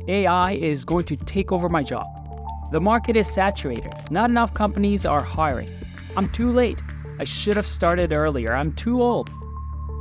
AI is going to take over my job. The market is saturated. Not enough companies are hiring. I'm too late. I should have started earlier. I'm too old.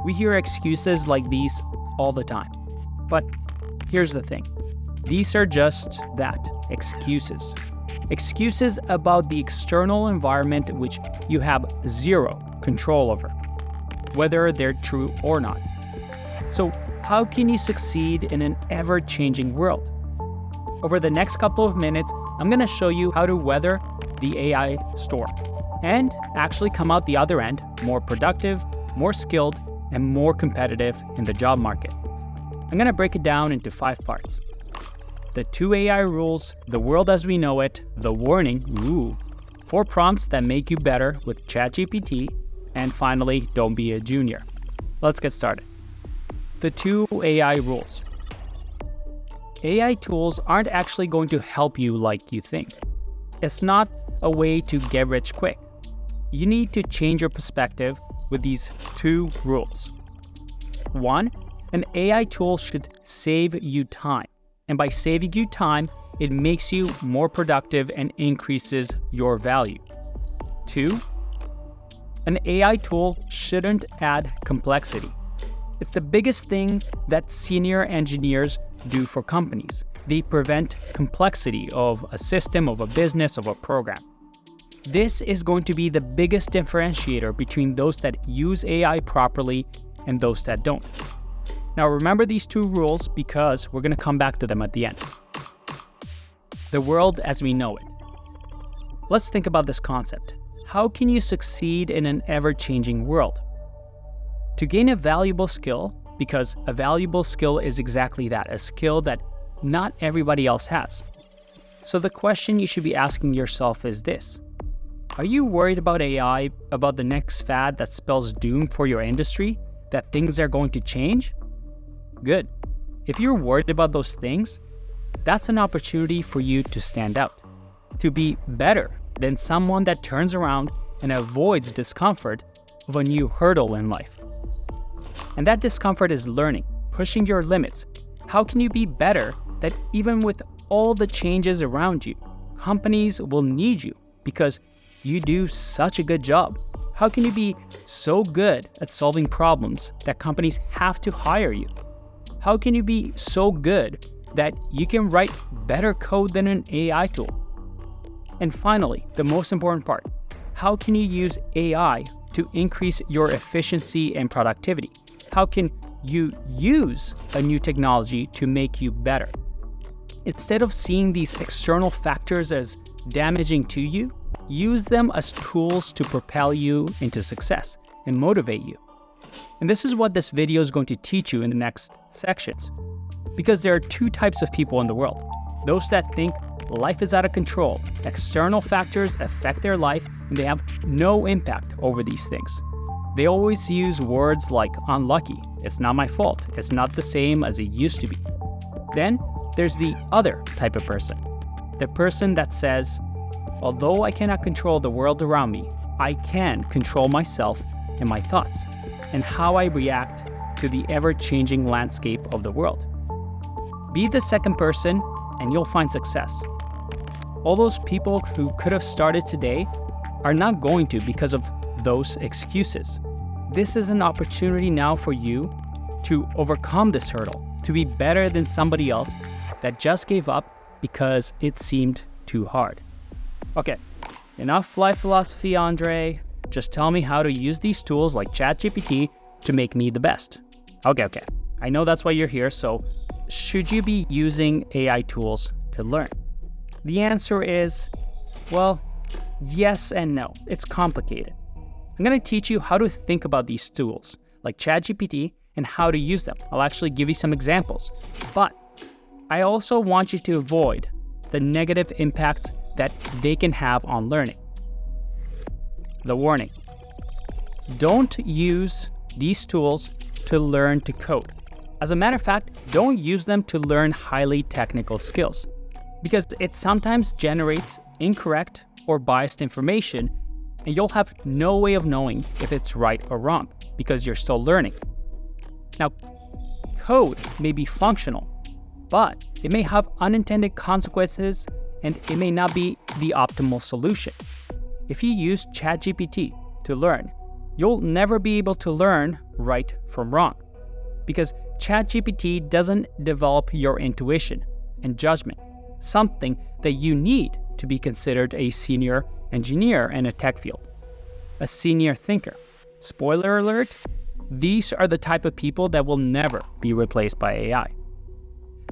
We hear excuses like these all the time. But here's the thing. These are just that, excuses. Excuses about the external environment which you have zero control over, whether they're true or not. So how can you succeed in an ever-changing world? Over the next couple of minutes, I'm going to show you how to weather the AI storm and actually come out the other end more productive, more skilled, and more competitive in the job market. I'm going to break it down into 5 parts. The 2 AI rules, the world as we know it, the warning, 4 prompts that make you better with ChatGPT, and finally, don't be a junior. Let's get started. The 2 AI rules. AI tools aren't actually going to help you like you think. It's not a way to get rich quick. You need to change your perspective with these 2 rules. 1, an AI tool should save you time. And by saving you time, it makes you more productive and increases your value. 2, an AI tool shouldn't add complexity. It's the biggest thing that senior engineers do for companies. They prevent complexity of a system, of a business, of a program. This is going to be the biggest differentiator between those that use AI properly and those that don't. Now remember these 2 rules because we're going to come back to them at the end. The world as we know it. Let's think about this concept. How can you succeed in an ever-changing world? To gain a valuable skill, because a valuable skill is exactly that, a skill that not everybody else has. So the question you should be asking yourself is this. Are you worried about AI, about the next fad that spells doom for your industry, that things are going to change? Good. If you're worried about those things, that's an opportunity for you to stand out, to be better than someone that turns around and avoids discomfort of a new hurdle in life. And that discomfort is learning, pushing your limits. How can you be better that even with all the changes around you, companies will need you because you do such a good job? How can you be so good at solving problems that companies have to hire you? How can you be so good that you can write better code than an AI tool? And finally, the most important part, how can you use AI to increase your efficiency and productivity? How can you use a new technology to make you better? Instead of seeing these external factors as damaging to you, use them as tools to propel you into success and motivate you. And this is what this video is going to teach you in the next sections. Because there are 2 types of people in the world. Those that think life is out of control, external factors affect their life, and they have no impact over these things. They always use words like unlucky, it's not my fault, it's not the same as it used to be. Then there's the other type of person. The person that says, although I cannot control the world around me, I can control myself and my thoughts, and how I react to the ever-changing landscape of the world. Be the second person and you'll find success. All those people who could have started today are not going to because of those excuses. This is an opportunity now for you to overcome this hurdle, to be better than somebody else that just gave up because it seemed too hard. Okay, enough life philosophy, Andrei. Just tell me how to use these tools like ChatGPT to make me the best. Okay. I know that's why you're here, so should you be using AI tools to learn? The answer is, well, yes and no. It's complicated. I'm going to teach you how to think about these tools like ChatGPT and how to use them. I'll actually give you some examples. But I also want you to avoid the negative impacts that they can have on learning. The warning. Don't use these tools to learn to code. As a matter of fact, don't use them to learn highly technical skills because it sometimes generates incorrect or biased information and you'll have no way of knowing if it's right or wrong because you're still learning. Now, code may be functional, but it may have unintended consequences and it may not be the optimal solution. If you use ChatGPT to learn, you'll never be able to learn right from wrong because ChatGPT doesn't develop your intuition and judgment, something that you need to be considered a senior engineer in a tech field, a senior thinker. Spoiler alert, these are the type of people that will never be replaced by AI.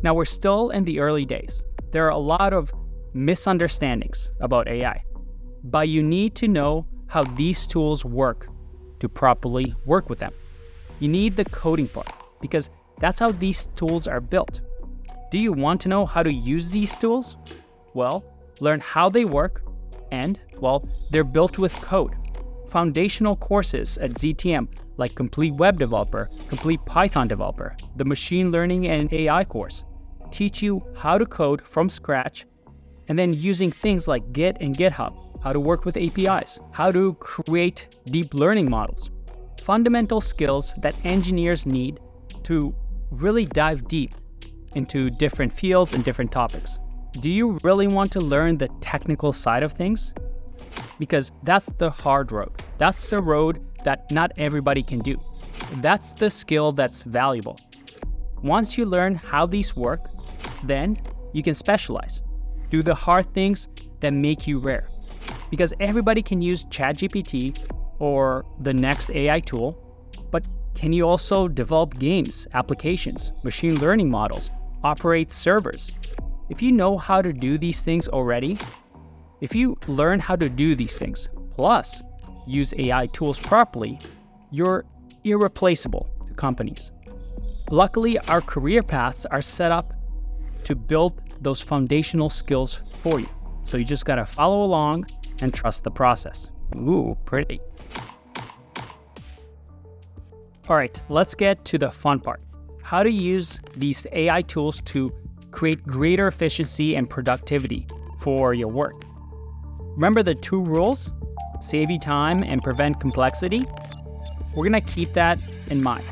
Now, we're still in the early days. There are a lot of misunderstandings about AI, but you need to know how these tools work to properly work with them. You need the coding part because that's how these tools are built. Do you want to know how to use these tools? Well, learn how they work and, well, they're built with code. Foundational courses at ZTM like Complete Web Developer, Complete Python Developer, the Machine Learning and AI course teach you how to code from scratch and then using things like Git and GitHub, how to work with APIs, how to create deep learning models. Fundamental skills that engineers need to really dive deep into different fields and different topics. Do you really want to learn the technical side of things? Because that's the hard road. That's the road that not everybody can do. That's the skill that's valuable. Once you learn how these work, then you can specialize. Do the hard things that make you rare. Because everybody can use ChatGPT or the next AI tool, but can you also develop games, applications, machine learning models, operate servers? If you know how to do these things already, if you learn how to do these things, plus use AI tools properly, you're irreplaceable to companies. Luckily, our career paths are set up to build those foundational skills for you. So you just gotta follow along and trust the process. Ooh, pretty. All right, let's get to the fun part. How to use these AI tools to create greater efficiency and productivity for your work. Remember the 2 rules? Save you time and prevent complexity? We're gonna keep that in mind.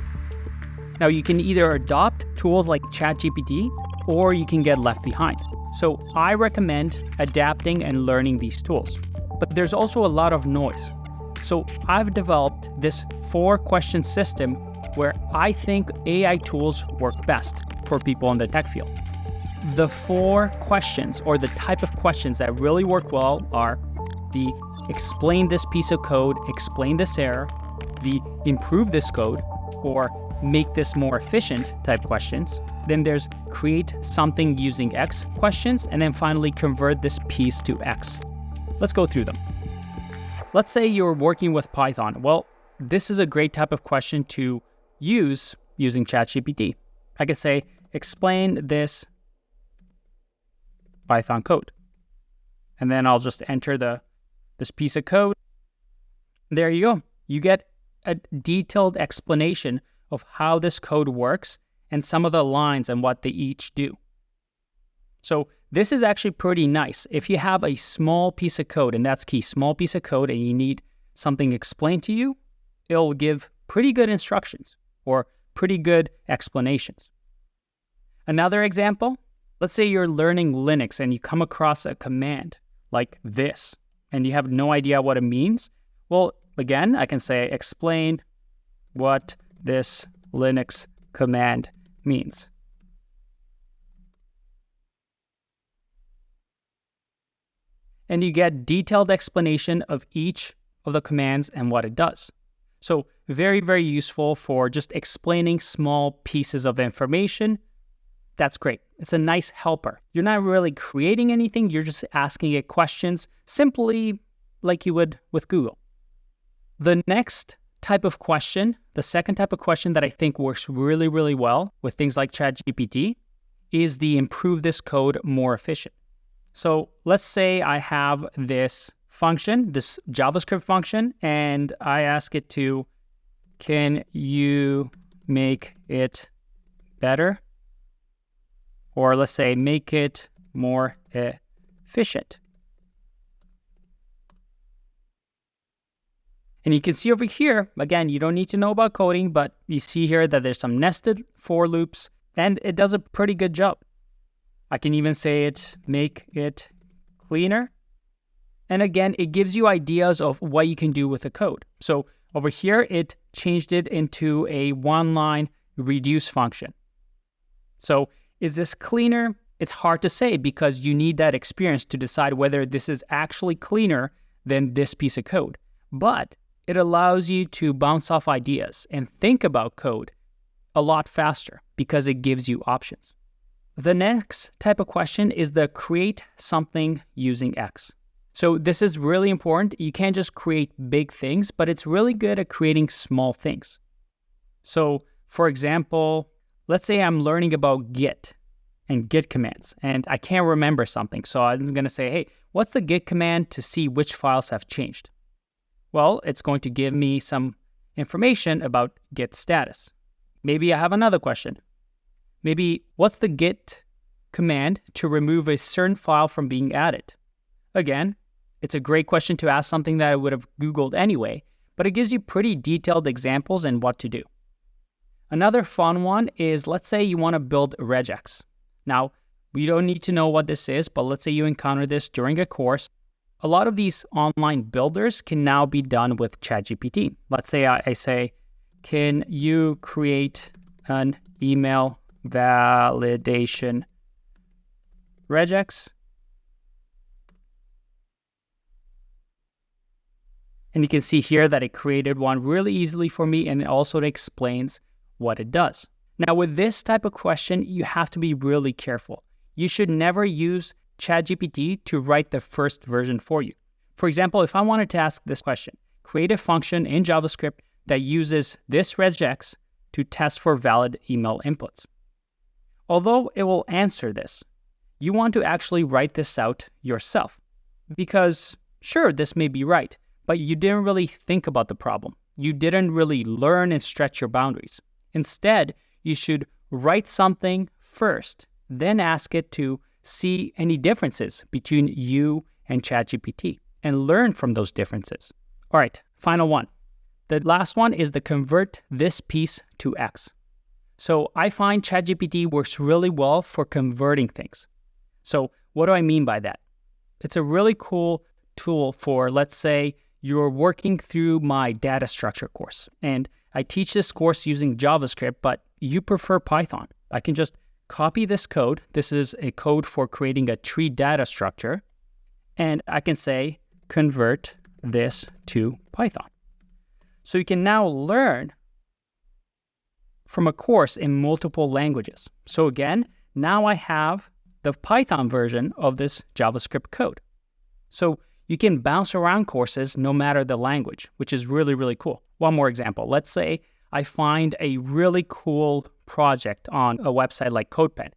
Now, you can either adopt tools like ChatGPT or you can get left behind. So I recommend adapting and learning these tools. But there's also a lot of noise. So I've developed this 4-question system where I think AI tools work best for people in the tech field. The 4 questions or the type of questions that really work well are the explain this piece of code, explain this error, the improve this code, or make this more efficient type questions. Then there's create something using X questions, and then finally convert this piece to X. Let's go through them. Let's say you're working with Python. Well, this is a great type of question to use using ChatGPT. I could say, explain this Python code. And then I'll just enter this piece of code. There you go. You get a detailed explanation of how this code works and some of the lines and what they each do. So this is actually pretty nice. If you have a small piece of code, and that's key, small piece of code, and you need something explained to you, it'll give pretty good instructions or pretty good explanations. Another example, let's say you're learning Linux and you come across a command like this, and you have no idea what it means. Well, again, I can say, explain what this Linux command means. And you get detailed explanation of each of the commands and what it does. So very, very useful for just explaining small pieces of information. That's great. It's a nice helper. You're not really creating anything. You're just asking it questions simply like you would with Google. The next type of question, the second type of question that I think works really, really well with things like ChatGPT is the improve this code more efficient. So let's say I have this function, this JavaScript function, and I ask it to, can you make it better? Or let's say, make it more efficient. And you can see over here, again, you don't need to know about coding, but you see here that there's some nested for loops, and it does a pretty good job. I can even say make it cleaner. And again, it gives you ideas of what you can do with the code. So over here, it changed it into a one-line reduce function. So is this cleaner? It's hard to say because you need that experience to decide whether this is actually cleaner than this piece of code. But it allows you to bounce off ideas and think about code a lot faster because it gives you options. The next type of question is the create something using X. So this is really important. You can't just create big things, but it's really good at creating small things. So for example, let's say I'm learning about Git and Git commands, and I can't remember something. So I'm going to say, hey, what's the Git command to see which files have changed? Well, it's going to give me some information about Git status. Maybe I have another question. Maybe what's the Git command to remove a certain file from being added? Again, it's a great question to ask something that I would have Googled anyway, but it gives you pretty detailed examples and what to do. Another fun one is, let's say you want to build regex. Now, we don't need to know what this is, but let's say you encounter this during a course. A lot of these online builders can now be done with ChatGPT. Let's say I say, can you create an email validation regex? And you can see here that it created one really easily for me, and it also explains what it does. Now, with this type of question, you have to be really careful. You should never use ChatGPT to write the first version for you. For example, if I wanted to ask this question, create a function in JavaScript that uses this regex to test for valid email inputs. Although it will answer this, you want to actually write this out yourself. Because sure, this may be right, but you didn't really think about the problem. You didn't really learn and stretch your boundaries. Instead, you should write something first, then ask it to see any differences between you and ChatGPT and learn from those differences. All right, final one. The last one is the convert this piece to X. So I find ChatGPT works really well for converting things. So what do I mean by that? It's a really cool tool for, let's say, you're working through my data structure course, and I teach this course using JavaScript, but you prefer Python. I can just copy this code. This is a code for creating a tree data structure, and I can say, convert this to Python. So you can now learn from a course in multiple languages. So again, now I have the Python version of this JavaScript code. So you can bounce around courses no matter the language, which is really, really cool. One more example. Let's say I find a really cool project on a website like CodePen.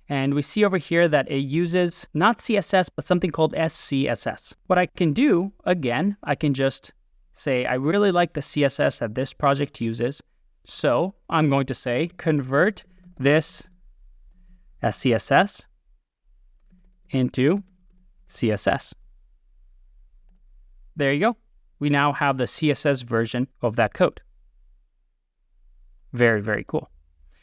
And we see over here that it uses not CSS, but something called SCSS. What I can do, again, I can just say, I really like the CSS that this project uses. So I'm going to say, convert this SCSS into CSS. There you go. We now have the CSS version of that code. Very, very cool.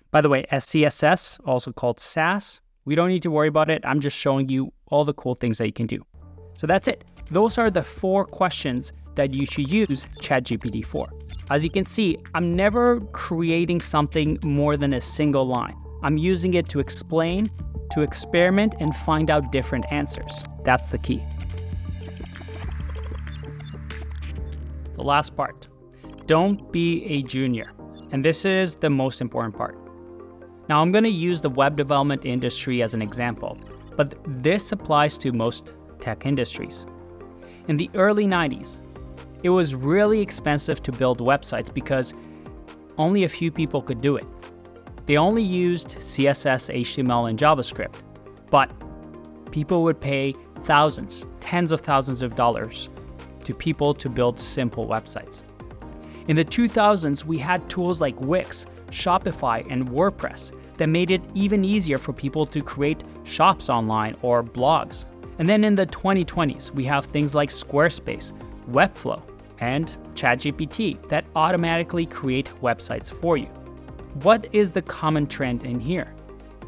By the way, SCSS, also called Sass, we don't need to worry about it. I'm just showing you all the cool things that you can do. So that's it. Those are the 4 questions that you should use ChatGPT for. As you can see, I'm never creating something more than a single line. I'm using it to explain, to experiment, and find out different answers. That's the key. The last part, don't be a junior. And this is the most important part. Now I'm going to use the web development industry as an example, but this applies to most tech industries. In the early 90s, it was really expensive to build websites because only a few people could do it. They only used CSS, HTML, and JavaScript, but people would pay thousands, tens of thousands of dollars to people to build simple websites. In the 2000s, we had tools like Wix, Shopify, and WordPress that made it even easier for people to create shops online or blogs. And then in the 2020s, we have things like Squarespace, Webflow, and ChatGPT that automatically create websites for you. What is the common trend in here?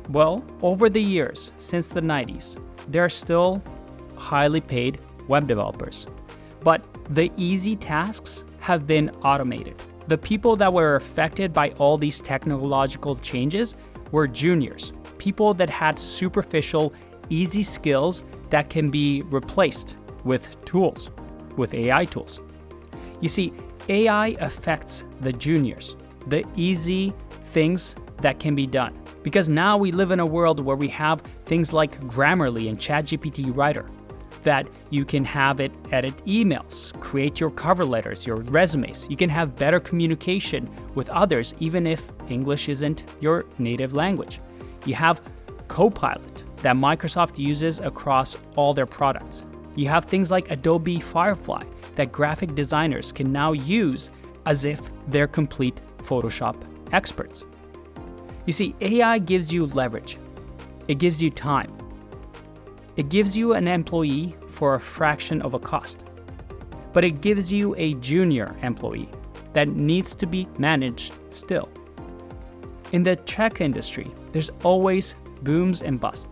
Well, over the years, since the 90s, there are still highly paid web developers. But the easy tasks have been automated. The people that were affected by all these technological changes were juniors, people that had superficial, easy skills that can be replaced with tools, with AI tools. You see, AI affects the juniors, the easy things that can be done. Because now we live in a world where we have things like Grammarly and ChatGPT Writer, that you can have it edit emails, create your cover letters, your resumes. You can have better communication with others, even if English isn't your native language. You have Copilot that Microsoft uses across all their products. You have things like Adobe Firefly that graphic designers can now use as if they're complete Photoshop experts. You see, AI gives you leverage. It gives you time. It gives you an employee for a fraction of a cost. But it gives you a junior employee that needs to be managed still. In the tech industry, there's always booms and busts.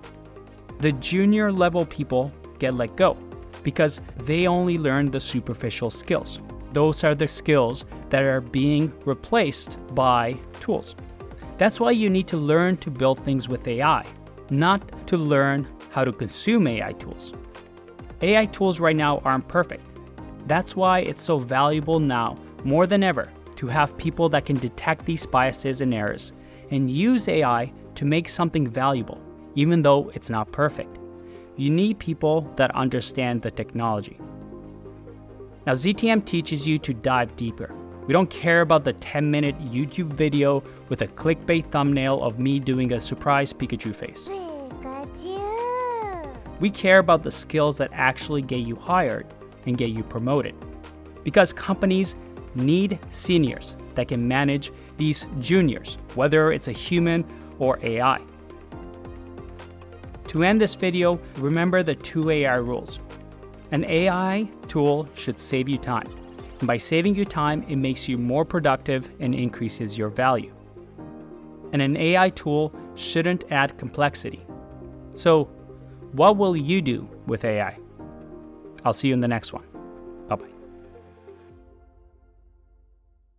The junior level people get let go because they only learn the superficial skills. Those are the skills that are being replaced by tools. That's why you need to learn to build things with AI, not to learn how to consume AI tools. AI tools right now aren't perfect. That's why it's so valuable now, more than ever, to have people that can detect these biases and errors and use AI to make something valuable, even though it's not perfect. You need people that understand the technology. Now, ZTM teaches you to dive deeper. We don't care about the 10-minute YouTube video with a clickbait thumbnail of me doing a surprise Pikachu face. We care about the skills that actually get you hired and get you promoted. Because companies need seniors that can manage these juniors, whether it's a human or AI. To end this video, remember the 2 AI rules. An AI tool should save you time. And by saving you time, it makes you more productive and increases your value. And an AI tool shouldn't add complexity. So, what will you do with AI? I'll see you in the next one. Bye-bye.